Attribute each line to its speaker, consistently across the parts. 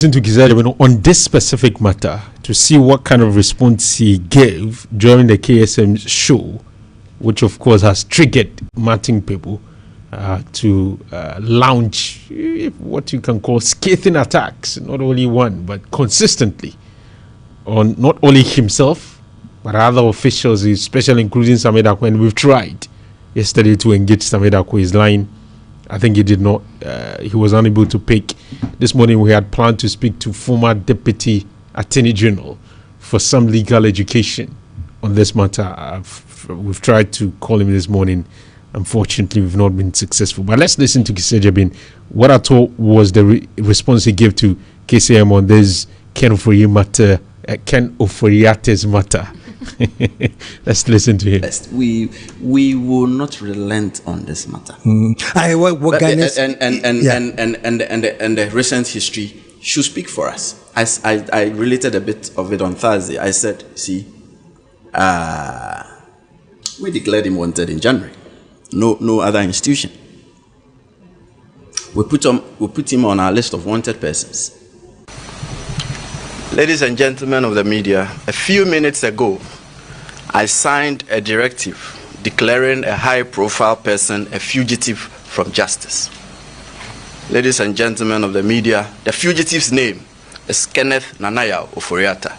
Speaker 1: To Kizajabino on this specific matter to see what kind of response he gave during the KSM show, which of course has triggered Martin people to launch what you can call scathing attacks, not only one but consistently on not only himself but other officials, especially including Samedako. And we've tried yesterday to engage Samedako. His line, I think he did not, he was unable to pick. This morning we had planned to speak to former Deputy Attorney General for some legal education on this matter. We've tried to call him this morning. Unfortunately, we've not been successful. But let's listen to Kisejabin. What I thought was the response he gave to KCM on this Ken Oforiate's matter. Let's listen to him.
Speaker 2: We will not relent on this matter.
Speaker 3: And
Speaker 2: the recent history should speak for us. I related a bit of it on Thursday. I said, see, we declared him wanted in January. No other institution. We put him on our list of wanted persons. Ladies and gentlemen of the media, a few minutes ago, I signed a directive declaring a high-profile person a fugitive from justice. Ladies and gentlemen of the media, the fugitive's name is Kenneth Nanaya Oforiata.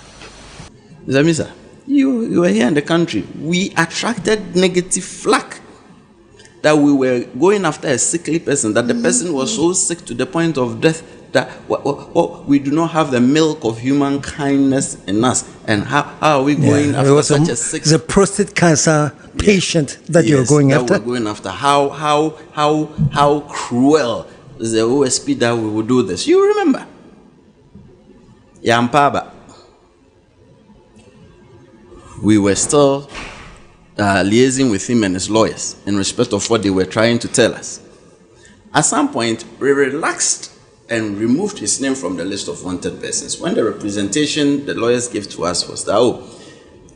Speaker 2: Mr. Misa, you were here in the country. We attracted negative flack that we were going after a sickly person, that the person was so sick to the point of death that we do not have the milk of human kindness in us. And how are we going after such a sick...
Speaker 3: The prostate cancer patient that you're going after?
Speaker 2: We're going after. How cruel is the OSP that we will do this? You remember? Yampaba. We were still liaising with him and his lawyers in respect of what they were trying to tell us. At some point, we relaxed and removed his name from the list of wanted persons. When the representation the lawyers gave to us was that,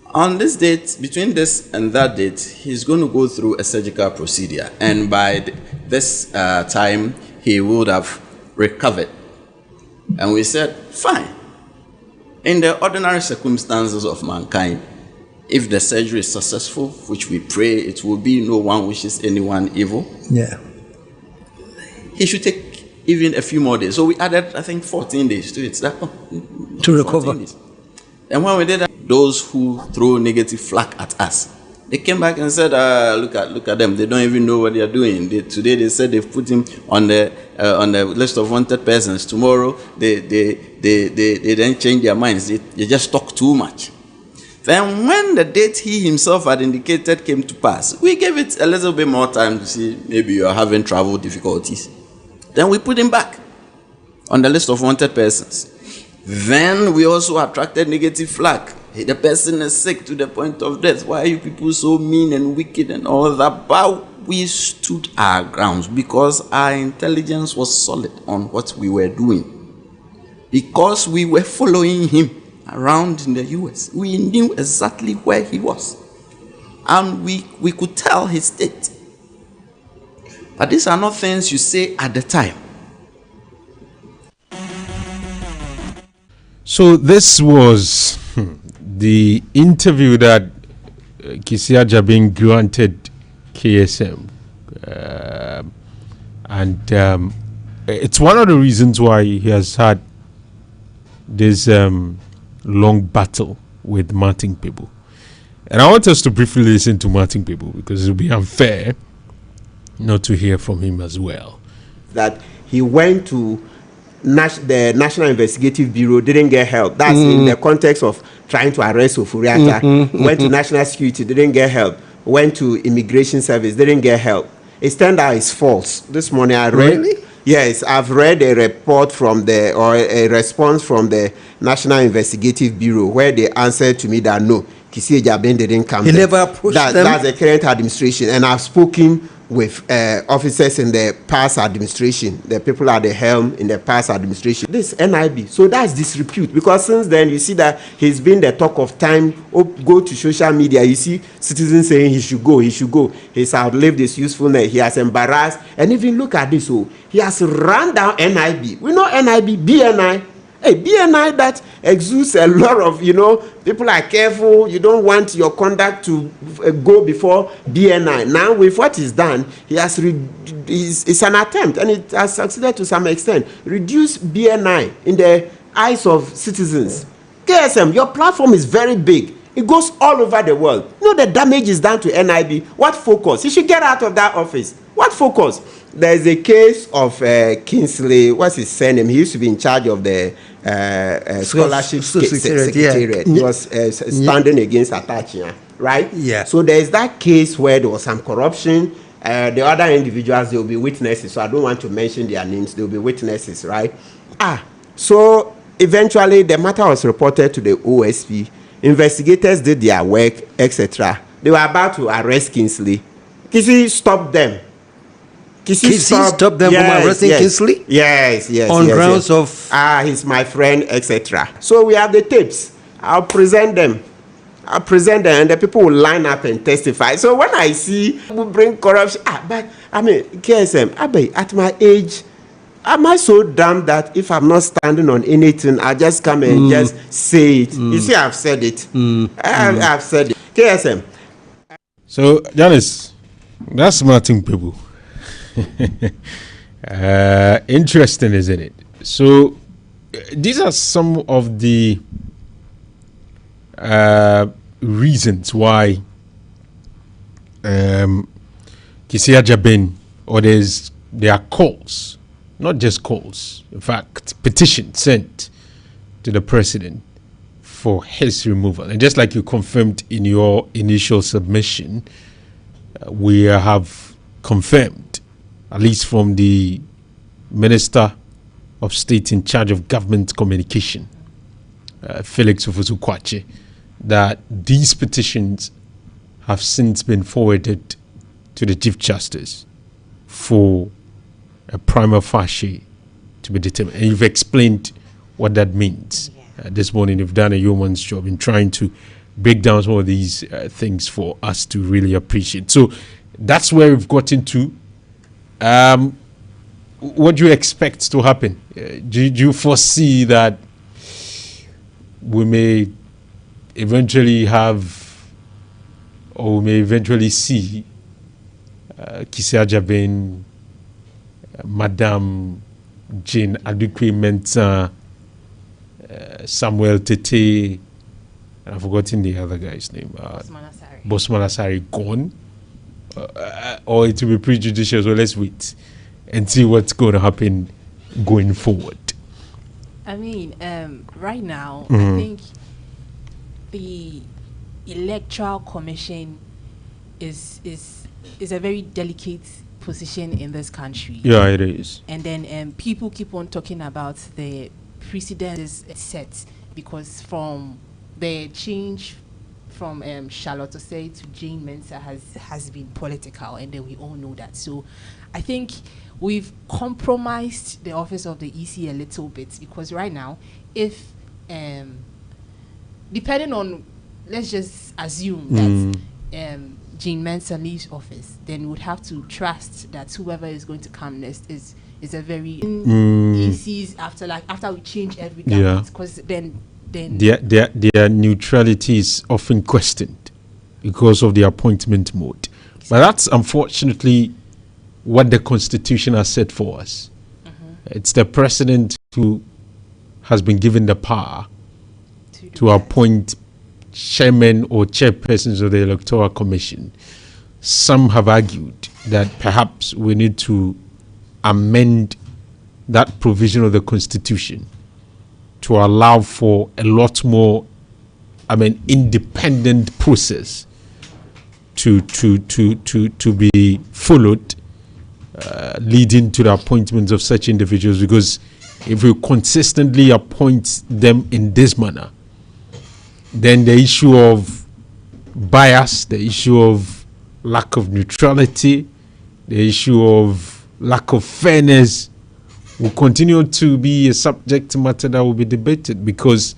Speaker 2: on this date, between this and that date, he's going to go through a surgical procedure. And by this time, he would have recovered. And we said, fine. In the ordinary circumstances of mankind, if the surgery is successful, which we pray it will be, no one wishes anyone evil.
Speaker 3: Yeah.
Speaker 2: He should take even a few more days. So we added, I think, 14 days to it.
Speaker 3: To recover.
Speaker 2: Days. And when we did that, those who throw negative flack at us, they came back and said, look at them. They don't even know what they are doing. Today they said they've put him on the list of wanted persons. Tomorrow they then change their minds. They just talk too much. Then when the date he himself had indicated came to pass, we gave it a little bit more time to see maybe you are having travel difficulties. Then we put him back on the list of wanted persons. Then we also attracted negative flack. The person is sick to the point of death. Why are you people so mean and wicked and all that? But we stood our grounds because our intelligence was solid on what we were doing. Because we were following him around in the US. We knew exactly where he was. And we could tell his state. But these are not things you say at the time.
Speaker 1: So this was the interview that Kisejabin granted KSM. And it's one of the reasons why he has had this long battle with Martin people. And I want us to briefly listen to Martin people because it will be unfair not to hear from him as well.
Speaker 4: That he went to the National Investigative Bureau, didn't get help. That's in the context of trying to arrest Oforiata. Went to National Security, didn't get help. Went to Immigration Service, didn't get help. It turned out it's false. This morning I read.
Speaker 3: Really?
Speaker 4: Yes, I've read a report or a response from the National Investigative Bureau where they answered to me that no, Kisejabin didn't come.
Speaker 3: He never approached them?
Speaker 4: That's the current administration. And I've spoken with officers in the past administration, the people at the helm in the past administration. This NIB, so that's disrepute, because since then you see that he's been the talk of time. Go to social media, you see citizens saying he should go, he's outlived his usefulness, he has embarrassed. And even look at this, he has run down NIB. We know NIB, BNI, Hey, BNI that exudes a lot of, people are careful. You don't want your conduct to go before BNI. Now, with what is done, it's an attempt, and it has succeeded to some extent. Reduce BNI in the eyes of citizens. KSM, your platform is very big. It goes all over the world. The damage is done to NIB. What focus? You should get out of that office. What focus? There's a case of Kingsley. What's his surname? He used to be in charge of the scholarship secretariat. He was standing against Atachia, right?
Speaker 3: Yeah.
Speaker 4: So there's that case where there was some corruption. The other individuals, they will be witnesses. So I don't want to mention their names. They will be witnesses, right? So eventually the matter was reported to the OSP. Investigators did their work, etc. They were about to arrest Kingsley. Kingsley stopped them.
Speaker 3: Kingsley stopped them from arresting Kingsley?
Speaker 4: Yes.
Speaker 3: On grounds of...
Speaker 4: he's my friend, etc. So we have the tapes. I'll present them, and the people will line up and testify. So when I see people bring corruption, but I mean, KSM, at my age, am I so dumb that if I'm not standing on anything, I just come and just say it? You see, I've said it. I've said it. KSM.
Speaker 1: So, Janice, that's smarting people. Interesting, isn't it? So, these are some of the reasons why Kisia Jabin, or there are calls, not just calls, in fact, petition sent to the president for his removal. And just like you confirmed in your initial submission, we have confirmed, at least from the Minister of State in charge of government communication, Felix Ofosu-Kwakye, that these petitions have since been forwarded to the Chief Justice for a prima facie to be determined. And you've explained what that means. This morning you've done a yeoman's job in trying to break down some of these things for us to really appreciate. So that's where we've gotten to. What do you expect to happen? Do you foresee that we may eventually have, or we may eventually see Kisia Jabin, Madame Jane Adukwe-Mensah, Samuel Tete, I've forgotten the other guy's name, Bosman Asari gone, or it will be prejudicial? So let's wait and see what's going to happen going forward.
Speaker 5: I mean, right now, I think the Electoral Commission is a very delicate position in this country.
Speaker 1: Yeah, it is.
Speaker 5: And then people keep on talking about the precedent is set, because from the change from Charlotte Osei to Jane Mensah has been political, and then we all know that. So I think we've compromised the office of the EC a little bit, because right now, if depending on, let's just assume that Jane Mensah leaves office, then we would have to trust that whoever is going to come next is a very ECs after we change every government, because then their neutrality is often questioned because of the appointment mode. But that's unfortunately what the Constitution has set for us. It's the president who has been given the power to appoint chairmen or chairpersons of the Electoral Commission. Some have argued that perhaps we need to amend that provision of the Constitution to allow for a lot more, independent process to be followed, leading to the appointments of such individuals. Because if we consistently appoint them in this manner, then the issue of bias, the issue of lack of neutrality, the issue of lack of fairness will continue to be a subject matter that will be debated, because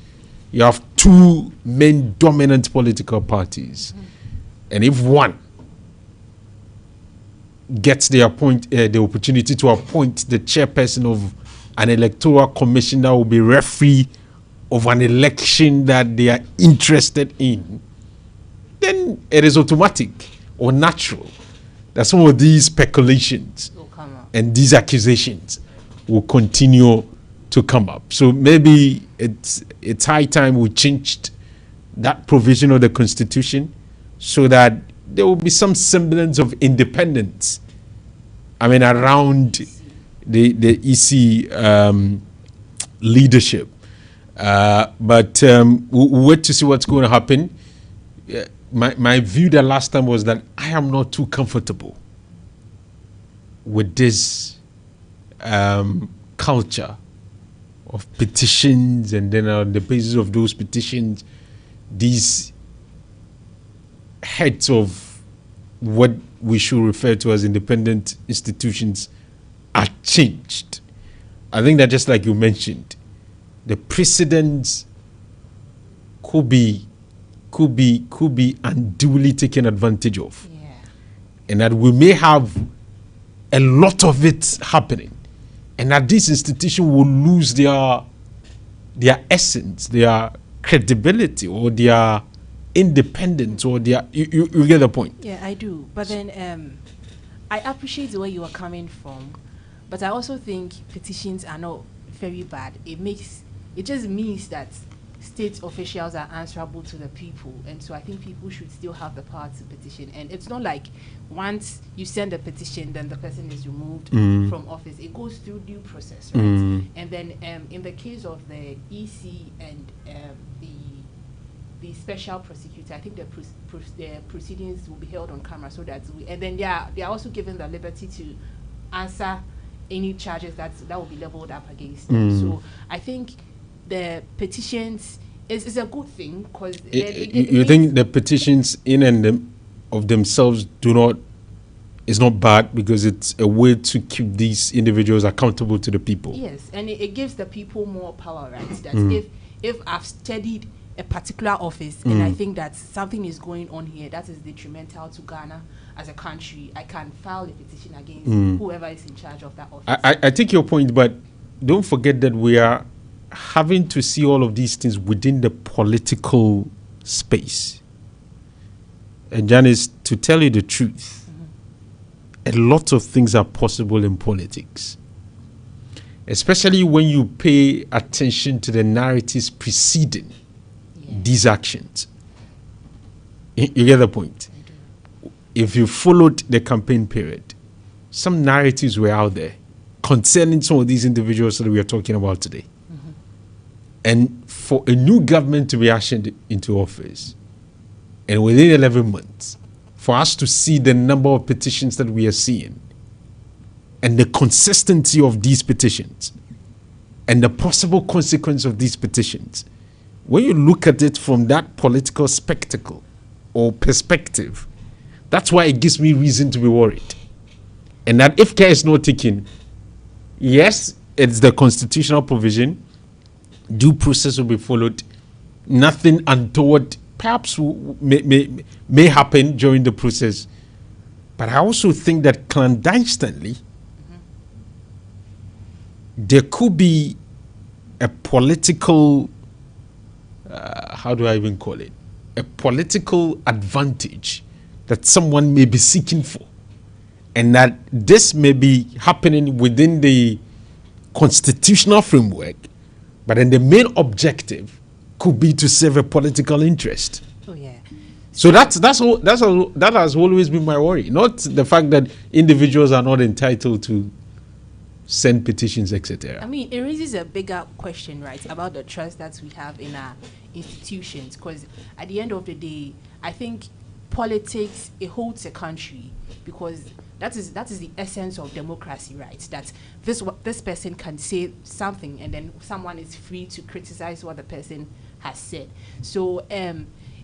Speaker 5: you have two main dominant political parties. And if one gets the opportunity to appoint the chairperson of
Speaker 1: an electoral commission that will be referee of an election that they are interested in, then it is automatic or natural that some of these speculations and these accusations will continue to come up. So maybe it's high time we changed that provision of the Constitution so that there will be some semblance of independence, around the EC leadership. But we'll wait to see what's going to happen. My view the last time was that I am not too comfortable with this culture of petitions, and then on the basis of those petitions, these heads of what we should refer to as independent institutions are changed. I think that, just like you mentioned, the precedents could be unduly taken advantage of.
Speaker 5: Yeah.
Speaker 1: And that we may have a lot of it happening, and that this institution will lose their essence, their credibility, or their independence, or their you get the point.
Speaker 5: Yeah, I do. But then I appreciate where you are coming from, but I also think petitions are not very bad. It just means that state officials are answerable to the people, and so I think people should still have the power to petition. And it's not like once you send a petition, then the person is removed from office. It goes through due process, right? And then in the case of the EC and the special prosecutor, I think the proceedings will be held on camera, so that and then they are also given the liberty to answer any charges that will be leveled up against them. So I think the petitions is a good thing, because
Speaker 1: you think the petitions in and of themselves is not bad, because it's a way to keep these individuals accountable to the people.
Speaker 5: Yes, and it gives the people more power, right? That if I've studied a particular office and I think that something is going on here that is detrimental to Ghana as a country, I can file a petition against whoever is in charge of that office.
Speaker 1: I take your point, but don't forget that we are having to see all of these things within the political space. And Janice, to tell you the truth, a lot of things are possible in politics, especially when you pay attention to the narratives preceding these actions. You get the point? If you followed the campaign period, some narratives were out there concerning some of these individuals that we are talking about today. And for a new government to be ushered into office, and within 11 months, for us to see the number of petitions that we are seeing, and the consistency of these petitions, and the possible consequence of these petitions, when you look at it from that political spectacle or perspective, that's why it gives me reason to be worried. And that if care is not taken, yes, it's the constitutional provision, due process will be followed, nothing untoward perhaps may happen during the process. But I also think that clandestinely, there could be a political, how do I even call it? A political advantage that someone may be seeking for. And that this may be happening within the constitutional framework, but then the main objective could be to serve a political interest.
Speaker 5: Oh yeah.
Speaker 1: So that has always been my worry. Not the fact that individuals are not entitled to send petitions, etc.
Speaker 5: I mean, it raises a bigger question, right, about the trust that we have in our institutions. Because at the end of the day, I think politics, it holds a country, because that is the essence of democracy, right? That this person can say something, and then someone is free to criticize what the person has said. So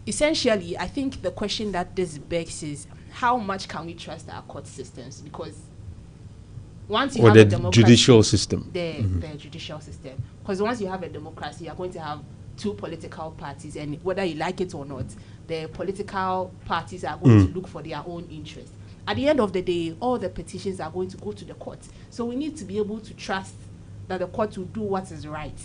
Speaker 5: essentially, I think the question that this begs is, how much can we trust our court systems? Because once you have a democracy,
Speaker 1: judicial system,
Speaker 5: the judicial system, because once you have a democracy, you're going to have two political parties, and whether you like it or not, the political parties are going to look for their own interest. At the end of the day, all the petitions are going to go to the court. So we need to be able to trust that the court will do what is right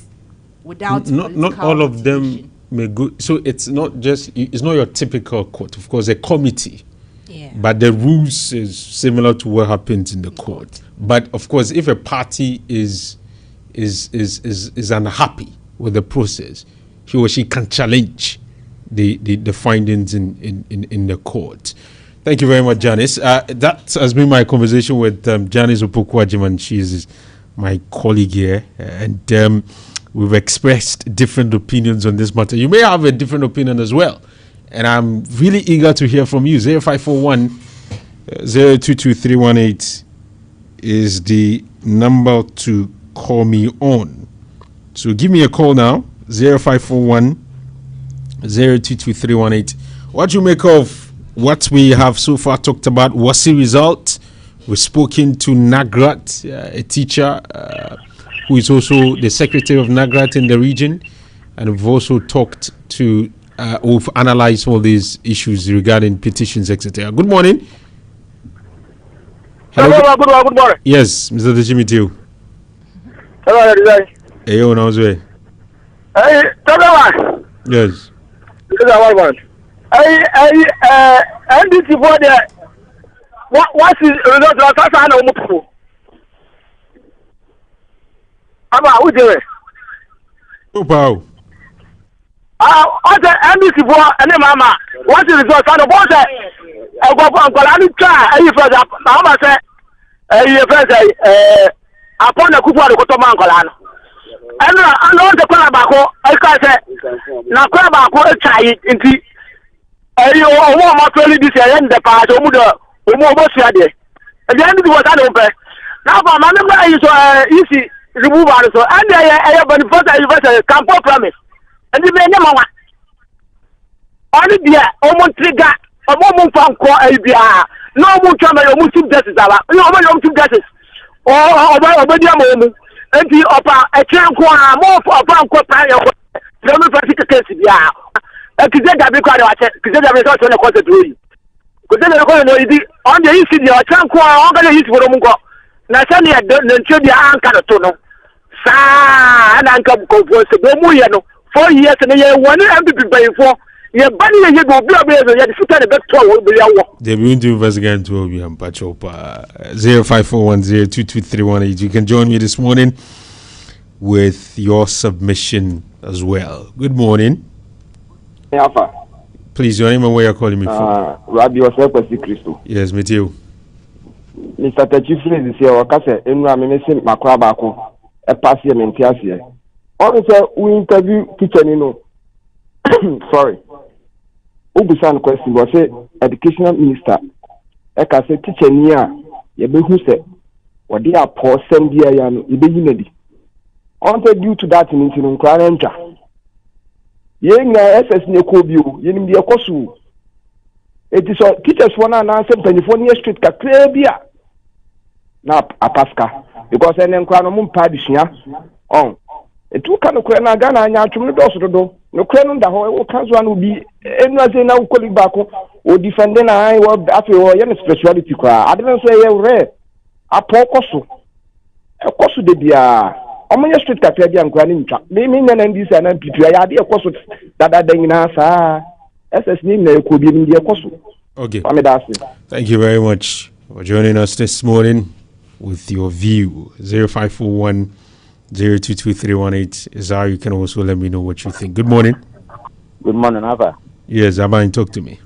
Speaker 5: without
Speaker 1: not all of them
Speaker 5: motivation.
Speaker 1: may go. So it's not your typical court. Of course, a committee.
Speaker 5: Yeah.
Speaker 1: But the rules is similar to what happens in the court. But of course, if a party is unhappy with the process, he or she can challenge the findings in the court. Thank you very much, Janice. That has been my conversation with Janice Opoku-Agyeman. She is my colleague here, and we've expressed different opinions on this matter. You may have a different opinion as well, and I'm really eager to hear from you. 0541 022318 is the number to call me on. So give me a call now, 0541 022318. What do you make of what we have so far talked about? What's the result? We've spoken to Nagrat, a teacher who is also the secretary of Nagrat in the region, and we've also talked to, we've analyzed all these issues regarding petitions, etc. Good morning.
Speaker 6: Hello. Good morning.
Speaker 1: Yes, Mr. Dejimitiu.
Speaker 6: Hello, everybody.
Speaker 1: Hey, yo, how's it?
Speaker 6: Hey, Tọ́lá.
Speaker 1: Yes.
Speaker 6: This is our one. NDC for the what is result of that and Omupu? Aba, who do it?
Speaker 1: Wow.
Speaker 6: What the NDC for and mama? What is result and what the Uncle try you for that? Mama say you first upon the Kupu of the Kotoman. And I know the Kwabako, I can say, now Kwabako try it into ọmọ ọmọ tó ní disi ẹyẹ ndẹ paa ṣe ọmọ ọmọ ṣíà dẹ ẹbí ẹni tí wọ́n sá ló ń pẹ́ náà fún ọmọ nígbà yìí sọ isi remove àrùn sọ ẹni ẹyẹ boniface university campo promise ẹni bí ẹni mọ wa ọni diẹ ọmọ ntiriga ọmọ nfa nkọ ẹyí bíà náà ọmọ ntwa mẹ ọmọ chief justice àbá ọmọ yẹ ọmọ chief justice ọbẹ di ẹmọ ọmọ nti ọpa ẹkyẹ nkọ a ọpa nkọ paa yẹ ọkọ ẹmọ fẹsí kékeré bíà. Kize Gabi kwa wache Kize Gabi so tone kote tuyi Kize Gabi kwa no idi on the isi di ochan ko on ga yisi foro mu ko na se ne ntwe di anka no to no sa na anka ko fo se bo mu ye no 4 years ne ye woni MPP bayfo ye bani ye go bi obi ye de futa ne beto wo bi yawo
Speaker 1: they will do investigate to obi am pachopa 0541022318. You can join me this morning with your submission as well. Good morning.
Speaker 7: Alfa.
Speaker 1: Please, your name and where you're calling me from.
Speaker 7: Rabbi Osepesi Christo.
Speaker 1: Yes, me too.
Speaker 7: Mr. Techifri is here. Wakase enu amemese makwa bako. E pass here mentias here. Also, we interview teacher Nino. Sorry. Ubusan question was say educational minister. Eka say teacher niya yebehu se wadi a poor send dia ya no ibeyi nedi. Also due to that in nkwa renta. Yenga SS ne kobio yenim de ekosu eti so teachers wona na ansem panifo ne street ka bia na apaska because enen kwa no mumpa bisua on etu ka no kura na ga na anya atwum no doso dodo no kura no da ho wo kanzo anu bi enu ase na ukoli bako o defend na ai wo afi wo ye speciality kwa adven so ye re apokoso ekosu de bia omonye street kakra bia nkwa ni ntwa me nyana ndisi ana pitu ya de ekoso dada danyina sa SS ni na ekobi ni de ekoso.
Speaker 1: Okay. Thank you very much for joining us this morning with your view. 0541 022318 is how you can also let me know what you think. Good morning.
Speaker 8: Good morning, Alfa.
Speaker 1: Yes, Aban, talk to me.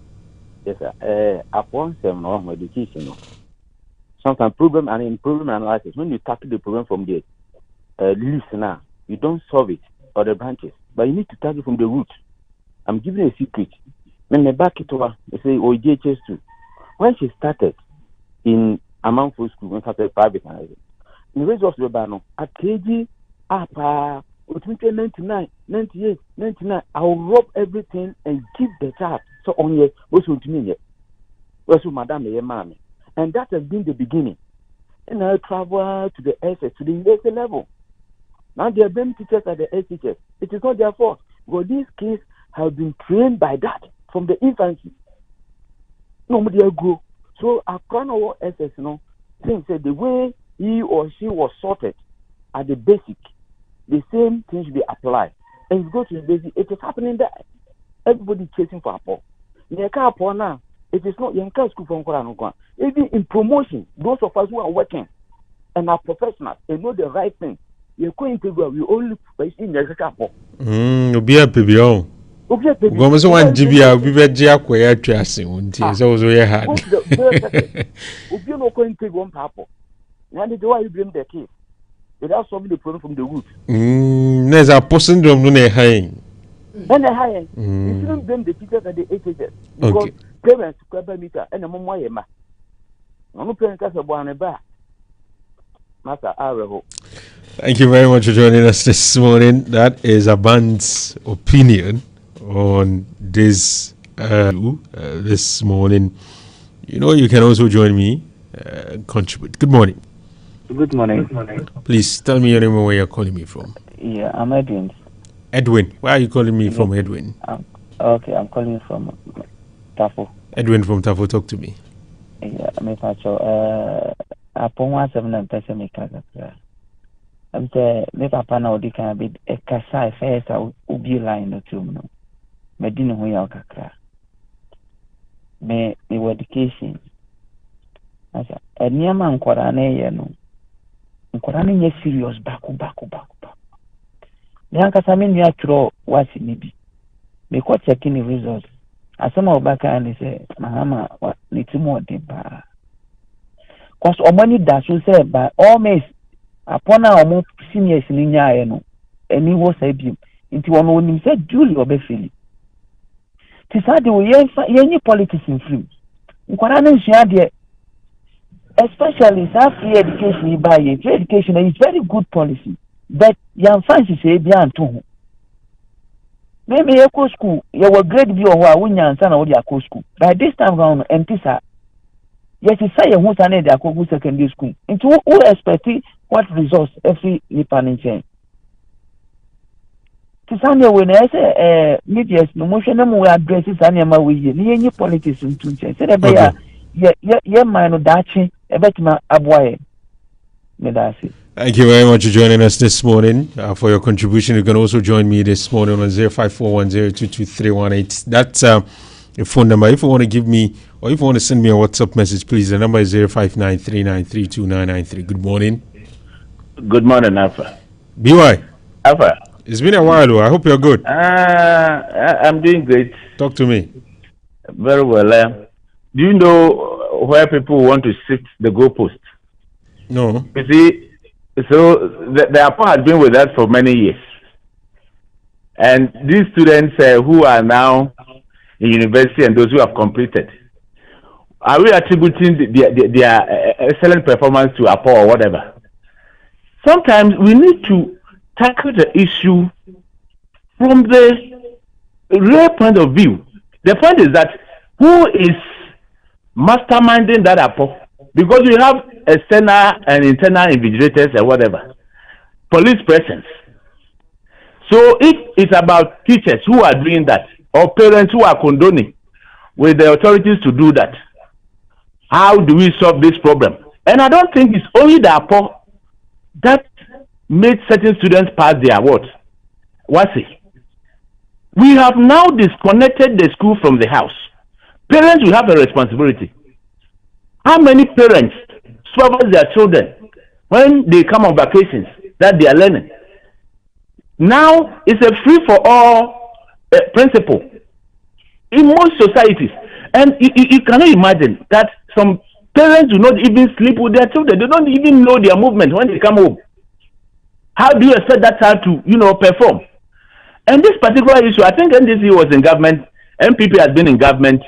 Speaker 8: Yes, sir. Upon some education, sometimes problem analysis. When you tackle the problem from the listener, you don't solve it or the branches, but you need to tackle from the root. I'm giving a secret. When I back it over, they say, oh, JHS2. When she started in Amanfo School, when she started private, in the rest of the Bano, at KG, up, 99, 98, 99, I'll rob everything and give the child. So on your, what's to me yet? What's to Madame, your mommy? And that has been the beginning. And I travel to the SS, to the university level. Now they are being teachers at the SHS. It is not their fault. Because these kids have been trained by that from the infancy. Nobody grow. So a chrono SS, things said the way he or she was sorted at the basic, the same thing should be applied. And you go to the basic, it is happening there. Everybody chasing for Apple. Now, it is not young school from Koran. Even in promotion, those of us who are working and are professionals and know the right thing, you're going to go, we only in the couple.
Speaker 1: Be a PBO. Gomes one GBA, we were Jacquia Trassing, so we had.
Speaker 8: You're not going to take one papa. And the way you blame the case without solving the problem from the root.
Speaker 1: There's a person don't know hang.
Speaker 8: Then the high end, you shouldn't blame the teachers and the HHS because parents grab a meter and a mama. I'm not paying cash about a bar. Master Arrow.
Speaker 1: Thank you very much for joining us this morning. That is a band's opinion on this this morning. You know, you can also join me, contribute. Good morning.
Speaker 9: Good morning.
Speaker 1: Please tell me your name and where you're calling me from.
Speaker 9: Yeah, I'm Edwin.
Speaker 1: Edwin, why are you calling me from, Edwin?
Speaker 9: Okay, I'm calling from Tafo.
Speaker 1: Edwin from Tafo, talk to me.
Speaker 9: Yeah, I'm upon 1 me I'm saying, me papa now they can be a casa first ubi line no too no. Me didn't know ya kakra. Me education. I said, a near man quarane no. Quarane is serious back. The Uncle mean you throw what's maybe. Me quite checking the results. As some of back and say, Mahama, what little more deeper. Cause our money that you say by all means upon our more seniors in India, and he was a beam into one when he said Julie or Befili. Tisadi we any politics in free. Nkwarane share especially free education you buy free education is very good policy. But young fancy say beyond to maybe a co school, you were great view of our winner and son of your co school. By this time round, and Tisa, yes, it's say who's an idea of secondary school. Into who expect what results every Nippon in chain. Tisania, when I say media, no motion, no more addresses, animal with you, any politics in two chains. Said a yeah, man, of Dachi, a better aboy. Medasi.
Speaker 1: Thank you very much for joining us this morning. For your contribution, you can also join me this morning on 0541022318. That's a phone number. If you want to give me, or if you want to send me a WhatsApp message, please. The number is 0593932993. Good morning.
Speaker 10: Good morning, Alfa.
Speaker 1: BY.
Speaker 10: Alfa.
Speaker 1: It's been a while, though. I hope you're good.
Speaker 10: I'm doing great.
Speaker 1: Talk to me.
Speaker 10: Very well. Do you know where people want to sit the goalpost?
Speaker 1: No.
Speaker 10: You see, so the Alfa has been with us for many years. And these students who are now in university and those who have completed, are we attributing their excellent performance to Alfa or whatever? Sometimes we need to tackle the issue from the real point of view. The point is that who is masterminding that Alfa? Because we have external and internal invigilators and whatever, police presence. So if it's about teachers who are doing that, or parents who are condoning with the authorities to do that, how do we solve this problem? And I don't think it's only the Alfa that made certain students pass their what? What's it? We have now disconnected the school from the house. Parents will have a responsibility. How many parents supervise their children when they come on vacations that they are learning? Now it's a free-for-all principle in most societies. And you cannot imagine that some parents do not even sleep with their children. They don't even know their movement when they come home. How do you expect that child to, perform? And this particular issue, I think NDC was in government, MPP has been in government.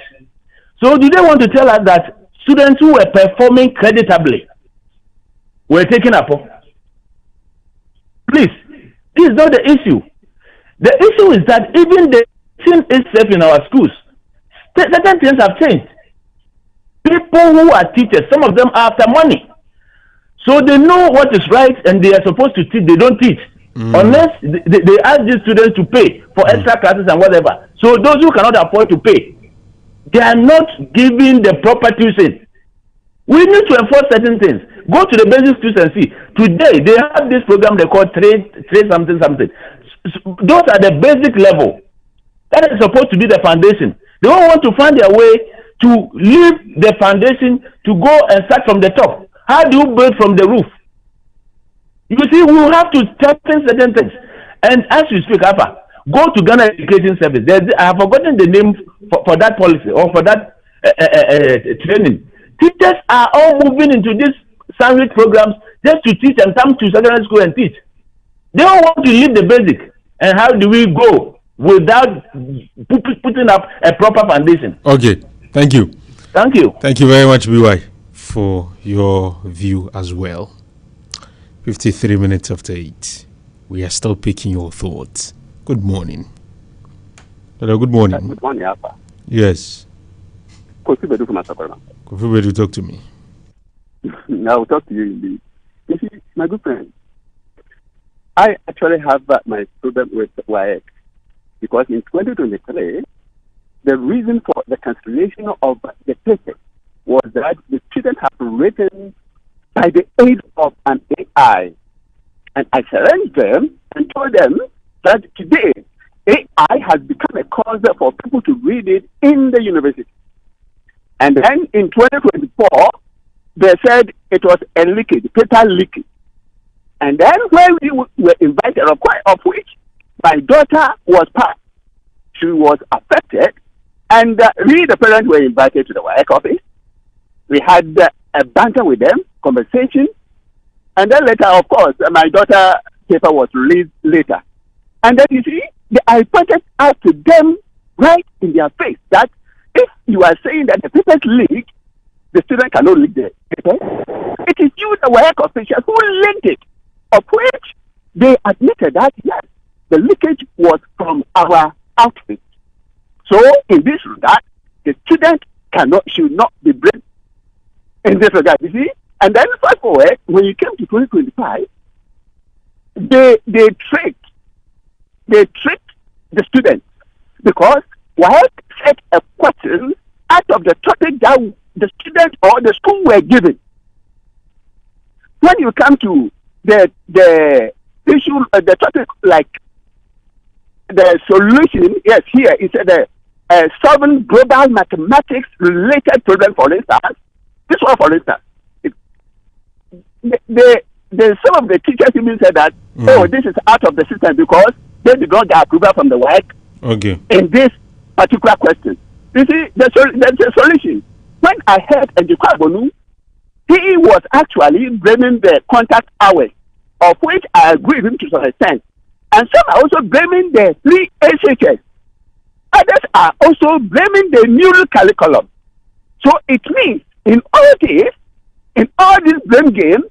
Speaker 10: So do they want to tell us that students who were performing creditably were taken up? Please, this is not the issue. The issue is that even the thing itself in our schools, certain things have changed. People who are teachers, some of them are after money. So they know what is right and they are supposed to teach, they don't teach. Unless they ask these students to pay for extra classes and whatever. So those who cannot afford to pay, they are not giving the proper tuition. We need to enforce certain things. Go to the basic schools and see. Today they have this program they call trade something. Those are the basic level. That is supposed to be the foundation. They don't want to find their way to leave the foundation to go and start from the top. How do you build from the roof? You see, we will have to strengthen certain things. And as you speak, Alfa, go to Ghana Education Service. I have forgotten the name for that policy or for that training. Teachers are all moving into these sandwich programs just to teach and come to secondary school and teach. They don't want to leave the basic. And how do we go without putting up a proper foundation?
Speaker 1: Okay, thank you.
Speaker 10: Thank you.
Speaker 1: Thank you very much, BY, for your view as well. 53 minutes after 8. We are still picking your thoughts. Good morning. Hello, good morning.
Speaker 11: Good morning, Alfa.
Speaker 1: Yes.
Speaker 11: Kofi Bedu from Asakora.
Speaker 1: Kofi Bedu, talk to me.
Speaker 11: I will talk to you indeed. You see, my good friend, I actually have my problem with WAEC because in 2023, the reason for the cancellation of the paper was that the students have written by the aid of an AI. And I challenged them and told them that today, AI has become a cause for people to read it in the university. And then in 2024, they said it was a leakage, paper leakage. And then when we were invited, of which my daughter was part, she was affected, and we, the parents, were invited to the WAEC office. We had a banter with them, conversation, and then later, of course, my daughter paper was released later. And then you see, I pointed out to them right in their face that if you are saying that the papers leak, the student cannot leak the paper. It is you, the WAEC officials, who leaked it, of which they admitted that, yes, the leakage was from our outfit. So, in this regard, the student should not be blamed in this regard, you see. And then, fast forward, when you came to 2025, they tricked the students because WAEC set a question out of the topic that the student or the school were given. When you come to the issue, the topic like the solution, yes, here it said solving global mathematics related problem, for instance. This one, for instance, some of the teachers even said that, oh, this is out of the system because they did not get approval from the WAEC in this particular question. You see, there's a solution. When I heard Njikwa Bonu, he was actually blaming the contact hours, of which I agree with him to some extent. And some are also blaming the 3 HHS. Others are also blaming the new curriculum. So it means in all this blame game,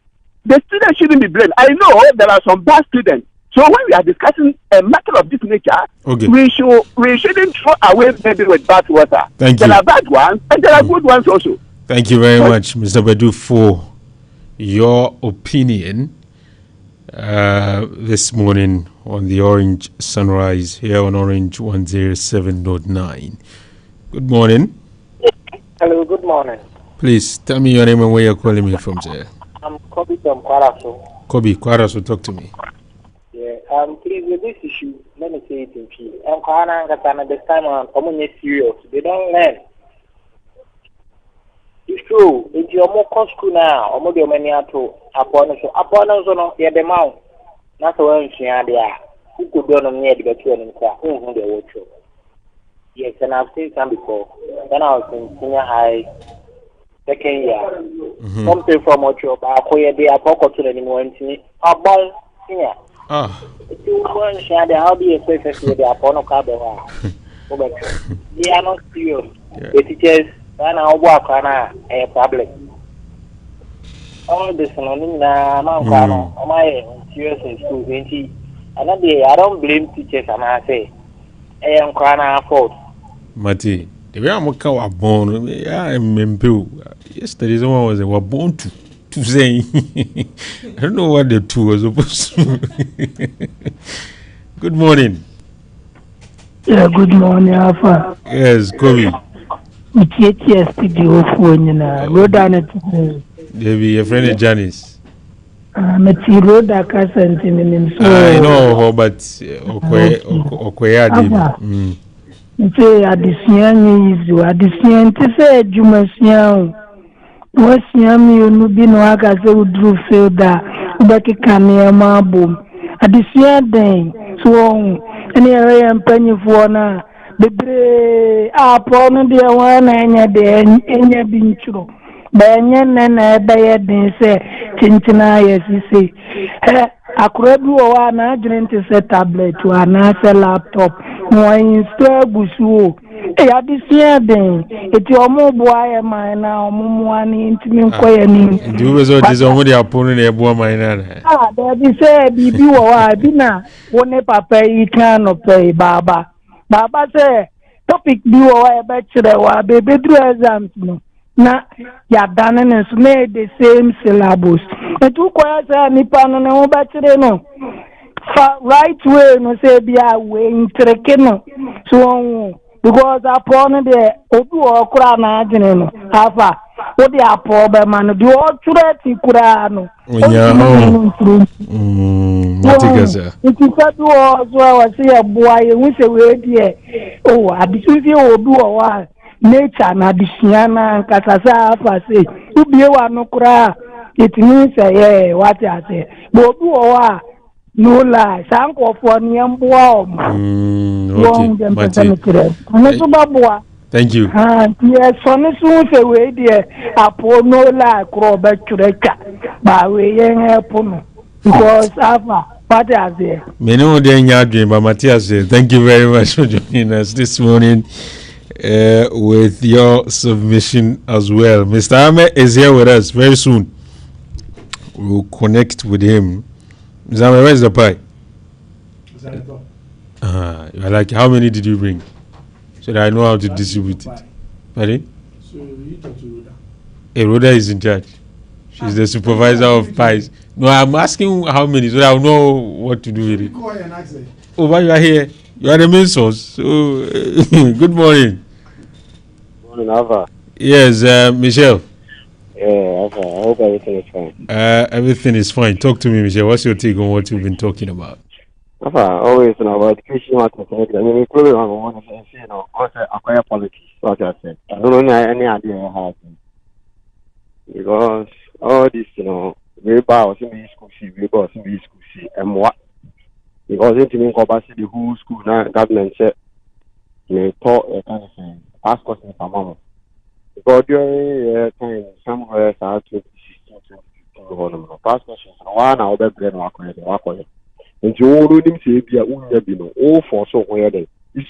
Speaker 11: the students shouldn't be blamed. I know there are some bad students. So when we are discussing a matter of this nature, we shouldn't throw away baby with bad water.
Speaker 1: Thank you.
Speaker 11: There are bad ones and there are good ones also.
Speaker 1: Thank you very much, Mr. Bedu, for your opinion this morning on the Orange Sunrise here on Orange 107.9. Good morning.
Speaker 12: Hello, good morning.
Speaker 1: Please tell me your name and where you're calling me from, sir.
Speaker 12: I'm Kobe from Kwaraso.
Speaker 1: Kobe, Kwaraso, talk to me.
Speaker 12: Yeah, please, with this issue, let me say it in peace. I'm Kwaraso, this time on, I'm serious. They don't learn. It's true. If you're more school now, or more many to upon us, yeah, the mount. Not the one she had there. Who could do on near the better and who they were true. Yes, and I've seen some before. When I was in senior high, second year. Something from what you're about, where they are talking to anyone to me. A ball, senior. If you want to share the hobby, especially the Apono Cabra. They are not serious. The teachers. And I work on a public. All this morning, my serious in school, I don't blame teachers, and I say, I am crying fault.
Speaker 1: Mati, the way I'm born, I remember yesterday someone was born to say, I don't know what the two was supposed to. Good morning.
Speaker 13: Yeah, good morning, Alfa.
Speaker 1: Yes, Kobe.
Speaker 13: Studio phone na road on it
Speaker 1: They be a friend of Janice.
Speaker 13: Metiro da kasenti minim so.
Speaker 1: I know, but Okoya.
Speaker 13: Nti adesua ni izu adesua nti se adwumasua wasua mi onu bi no aka se udru fielda ubekeka ne ma bom adesua den so ene ya mpanyifo na bebre apo no de wana enya de enya bi nturo benye na ebe ye den se tintina yesisi akura bi wo wa na adwene nti se tablet wa na se laptop no install busuo adesua den eti omo boa ye man na omo moa ni ntimi nkoye ni
Speaker 1: ndi we so dis omo de apono na eboa man na
Speaker 13: there be say bibi wo wa bi na wo ne papa yi kan no pay baba say topic bi wo wa e be kire wa be bedru exams no na ya dane ne so na the same syllabus etu koya say nipa no ne wo be kire no right way no say bia we ntreke no so because upon the obi okura na adwene no afa wo de apo be ma no de o twure ti kura no
Speaker 1: matigasa
Speaker 13: iti sadu o so wa se eboa ye hu se we die abisuzi obi o wa nature na bisia na nkasa sa afa se ubie wa no kura itini se ye what I say bo obi o wa no lie sanko for ni mboa o ma
Speaker 1: thank you
Speaker 13: yes so so se we die apo no lie kro be twrecha ba we yen help no because afa what I say
Speaker 1: me no dey nyadwen ba Matthias thank you very much for joining us this morning with your submission as well. Mr. Ahmed is here with us very soon. We'll connect with him. Mr. Ahmed, where's the pie? You're like, how many did you bring? So that I know how to distribute it. Pardon?
Speaker 14: So you talk to Rhoda.
Speaker 1: Hey, Rhoda is in charge. She's the supervisor of pies. No, I'm asking how many so that I'll know what to do with it. Oh, but you are here. You are the main source. So, good morning.
Speaker 15: Morning, Alfa.
Speaker 1: Yes, Michelle.
Speaker 15: Yeah, Alfa. I hope everything is fine.
Speaker 1: Everything is fine. Talk to me, Michelle. What's your take on what you've been talking about?
Speaker 15: Alfa, always about education matters. I mean, we probably want to say, acquire politics. What I said. I don't know any idea I have. Because all this, we bow in school, we bow in school, and what? Because it means the whole school now, government said, they taught a kind of thing. Ask us in Pamama. Because during time, somewhere, I had 2016, 2015, past questions, one hour, then walk away. And you already say, be a woman, all for so where they is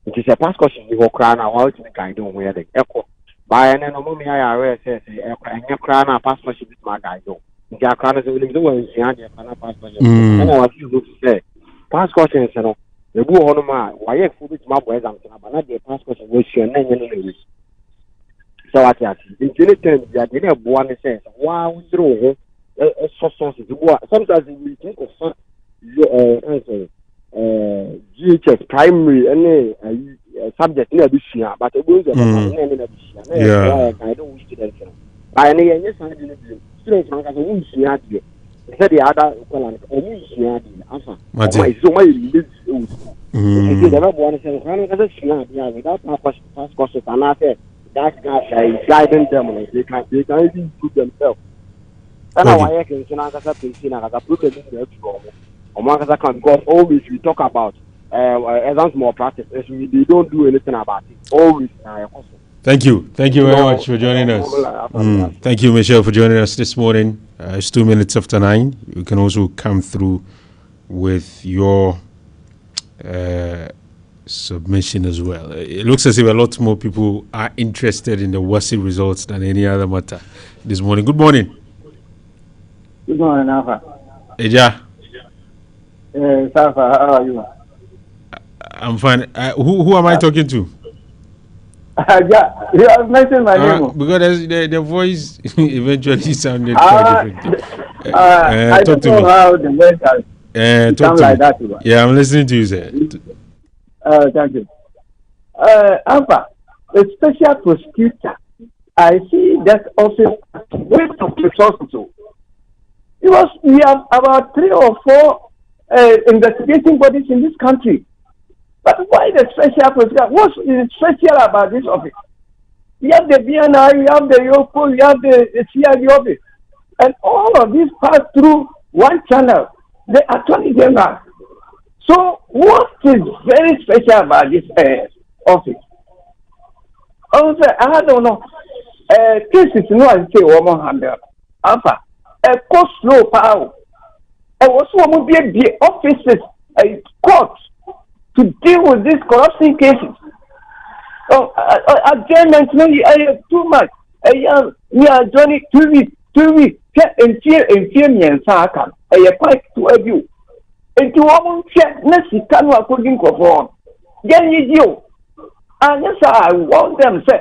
Speaker 15: it is a past question you walk around, I want to kind of where they echo. By an enemy, I says, and your crown, a past question with my guy. Jack Crown is willing to do and past question. And I was to say, past questions, the boo on my why a food my boys and not the past question was your name anyway. So I said, in any terms, they didn't one says, wow, through sometimes we think of GHS primary any subject near this year, but it was I don't wish to by any yes, I didn't students as a wish here. Said the other one, a wish here. So my lives. Everyone says, without past questions, and I said, that guy is guiding them, they can even put themselves. And I can see as a person as a problem because always we talk about exams more practice. They don't do anything about it. Always.
Speaker 1: Thank you very much for joining us. Thank you, Michelle, for joining us this morning. It's 2 minutes after 9. You can also come through with your submission as well. It looks as if a lot more people are interested in the WASI results than any other matter this morning. Good morning.
Speaker 16: Good morning, Alfa.
Speaker 1: Eja.
Speaker 16: Alfa, how are you?
Speaker 1: I'm fine. Who am I talking to?
Speaker 16: Yeah, you have mentioned my name.
Speaker 1: Because the voice eventually sounded quite different.
Speaker 16: I
Speaker 1: talk
Speaker 16: don't
Speaker 1: to
Speaker 16: know
Speaker 1: me.
Speaker 16: how the words
Speaker 1: Talk
Speaker 16: sound
Speaker 1: to
Speaker 16: like
Speaker 1: me.
Speaker 16: that.
Speaker 1: Yeah, I'm listening to you, sir.
Speaker 16: Thank you. Alpha, a special prosecutor I see that also waste of resources. Because we have about 3 or 4 investigating bodies in this country. But why the special prosecutor? What's special about this office? You have the BNI, you have the YOPO, you have the CID office. And all of these pass through one channel, the Attorney General. So what is very special about this office? Also, I don't know. Cases no one say woman handle. Alpha. A cost slow power. And also will be the offices, a court to deal with these corruption cases. Adjournment, no, I have too much. We are joining 2 weeks, 2 weeks. And fear me and Saka. I quite to a view. And to woman check, Nessie can according to form. Then you. And yes, I want them say,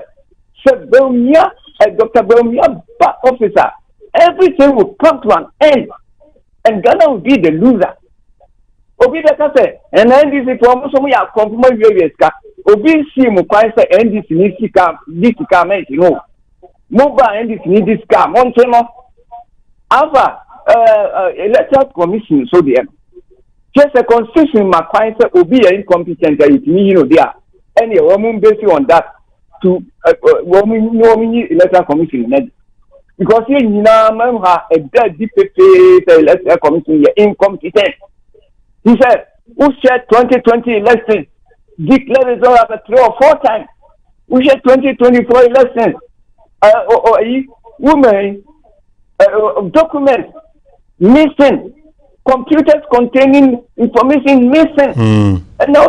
Speaker 16: Belmia, Dr. Belmia, officer. Everything will come to an end. And Ghana will be the loser. Obi Beka say, and NDC for almost we are compromise various car. Obi see Mukwai say NDC needs to come, you know. Move NDC need this car, Montano. Alpha, electoral commission, so the just a constitution, Mukwai say Obi are incompetent, you know, there. And a woman based on that to woman electoral commission. Because you know, a dead DPP electoral commission, you're incompetent. He said, who said 2020 elections? Declare results after 3 or 4 times. We said 2024 elections. Women, documents missing, computers containing information missing. And now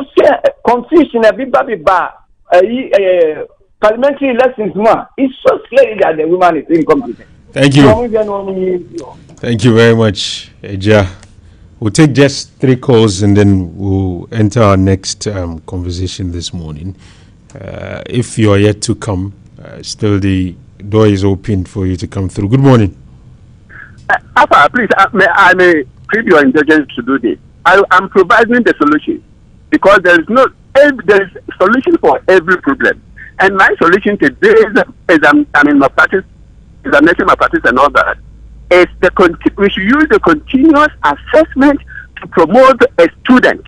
Speaker 16: confusion, everybody parliamentary elections. It's so scary that the woman is incompetent.
Speaker 1: Thank you. Thank you very much, Eja. We'll take just 3 calls and then we'll enter our next conversation this morning. If you are yet to come, still the door is open for you to come through. Good morning.
Speaker 11: Alpha, please, I may crave your indulgence to do this. I'm providing the solution because there is solution for every problem. And my solution today is my practice, examination, my practice, and all that. Is we should use the continuous assessment to promote a student